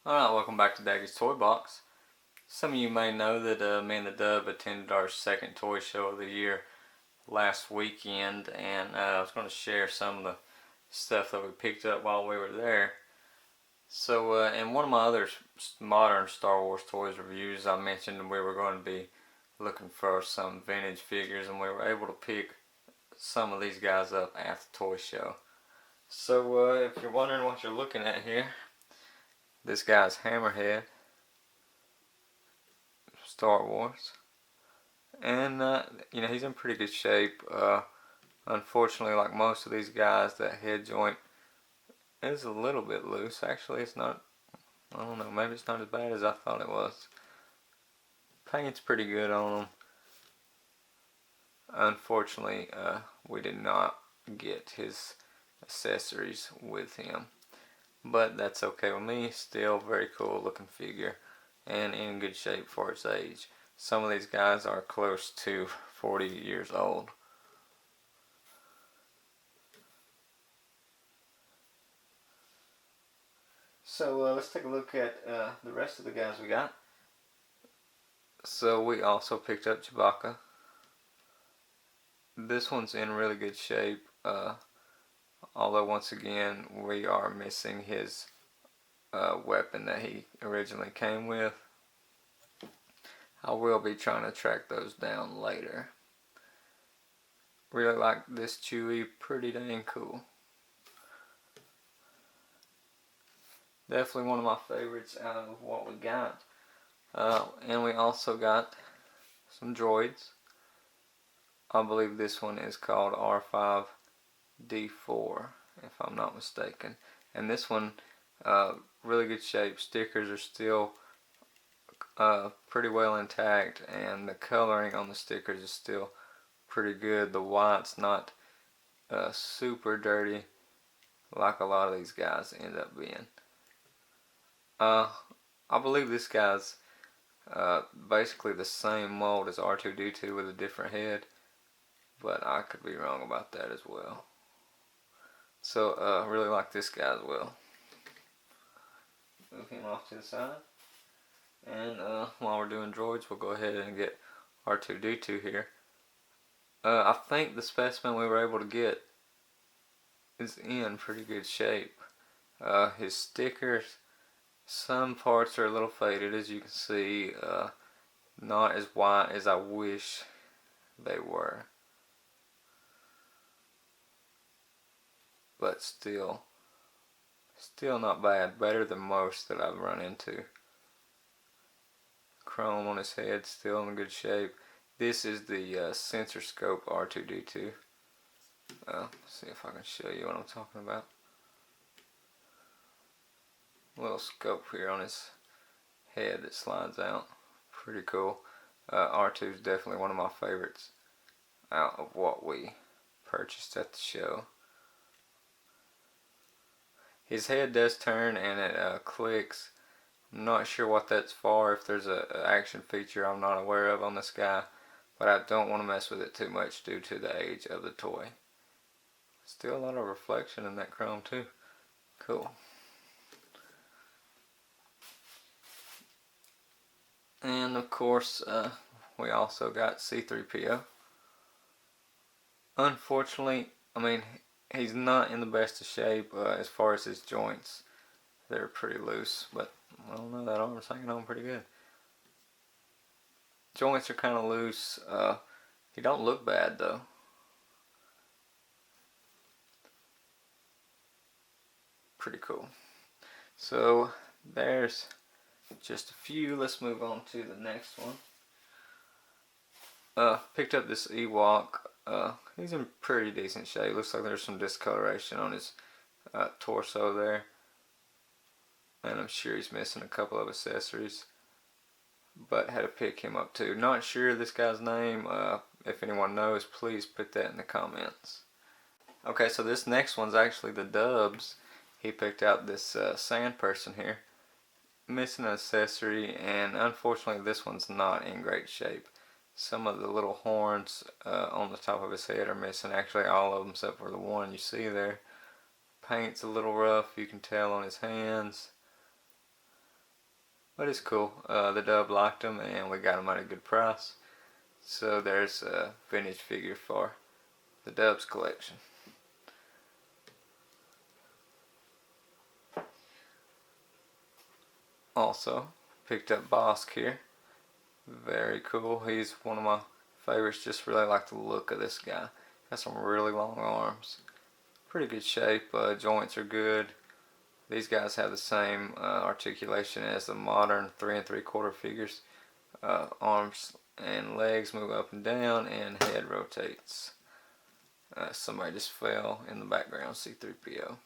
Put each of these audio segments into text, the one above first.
Alright, welcome back to Daggys Toy Box. Some of you may know that me and the Dub attended our second toy show of the year last weekend, and I was going to share some of the stuff that we picked up while we were there. So, in one of my other modern Star Wars toys reviews, I mentioned we were going to be looking for some vintage figures, and we were able to pick some of these guys up at the toy show. So, if you're wondering what you're looking at here, this guy's Hammerhead, Star Wars. And, he's in pretty good shape. Unfortunately, like most of these guys, that head joint is a little bit loose. Actually, it's not, I don't know, maybe it's not as bad as I thought it was. Paint's pretty good on them. Unfortunately, we did not get his accessories with him. But that's okay with me. Still very cool looking figure and in good shape for its age. Some of these guys are close to 40 years old. So let's take a look at the rest of the guys we got. So we also picked up Chewbacca. This one's in really good shape, although once again we are missing his weapon that he originally came with. I will be trying to track those down later. Really like this Chewie, pretty dang cool. Definitely one of my favorites out of what we got. And we also got some droids. I believe this one is called R5D4, if I'm not mistaken. And this one, really good shape. Stickers are still pretty well intact, and the coloring on the stickers is still pretty good. The white's not super dirty like a lot of these guys end up being. I believe this guy's basically the same mold as R2D2 with a different head, but I could be wrong about that as well. So really like this guy as well. Move him off to the side. And while we're doing droids, we'll go ahead and get R2D2 here. I think the specimen we were able to get is in pretty good shape. His stickers, some parts are a little faded, as you can see. Not as white as I wish they were. But still not bad. Better than most that I've run into. Chrome on his head, still in good shape. This is the sensor scope R2D2. Let's see if I can show you what I'm talking about. Little scope here on his head that slides out. Pretty cool. R2 is definitely one of my favorites out of what we purchased at the show. His head does turn and it clicks. I'm not sure what that's for, if there's an action feature I'm not aware of on this guy, but I don't want to mess with it too much due to the age of the toy. Still a lot of reflection in that chrome too. Cool. And of course, we also got C-3PO. Unfortunately, he's not in the best of shape as far as his joints. They're pretty loose, but I don't know, that arm's hanging on pretty good. Joints are kind of loose. He don't look bad though. Pretty cool. So there's just a few. Let's move on to the next one. Picked up this Ewok. He's in pretty decent shape. Looks like there's some discoloration on his torso there. And I'm sure he's missing a couple of accessories. But had to pick him up too. Not sure this guy's name. If anyone knows, please put that in the comments. Okay, so this next one's actually the Dub's. He picked out this sand person here. Missing an accessory, and unfortunately this one's not in great shape. Some of the little horns on the top of his head are missing. Actually all of them except for the one you see there. Paint's a little rough, you can tell on his hands. But it's cool. The Dub liked them and we got them at a good price. So there's a vintage figure for the Dub's collection. Also, picked up Bosk here. Very cool. He's one of my favorites. Just really like the look of this guy. Got some really long arms. Pretty good shape. Joints are good. These guys have the same articulation as the modern 3 3/4 figures. Arms and legs move up and down, and head rotates. Somebody just fell in the background, C3PO.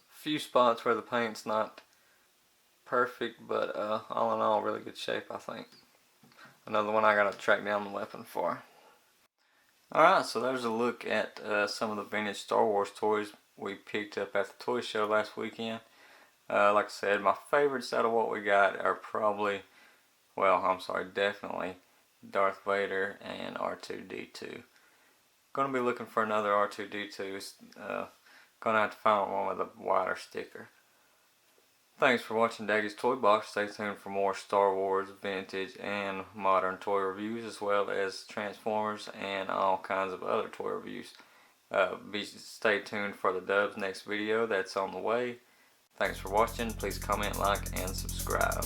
Few spots where the paint's not perfect, but all in all, really good shape, I think. Another one I gotta track down the weapon for. Alright, so there's a look at some of the vintage Star Wars toys we picked up at the toy show last weekend. Like I said, my favorites out of what we got are probably, definitely Darth Vader and R2-D2. Gonna be looking for another R2-D2. Gonna have to find one with a wider sticker. Thanks for watching Daggys Toy Box. Stay tuned for more Star Wars, vintage, and modern toy reviews, as well as Transformers and all kinds of other toy reviews. Stay tuned for the Dub's next video that's on the way. Thanks for watching. Please comment, like, and subscribe.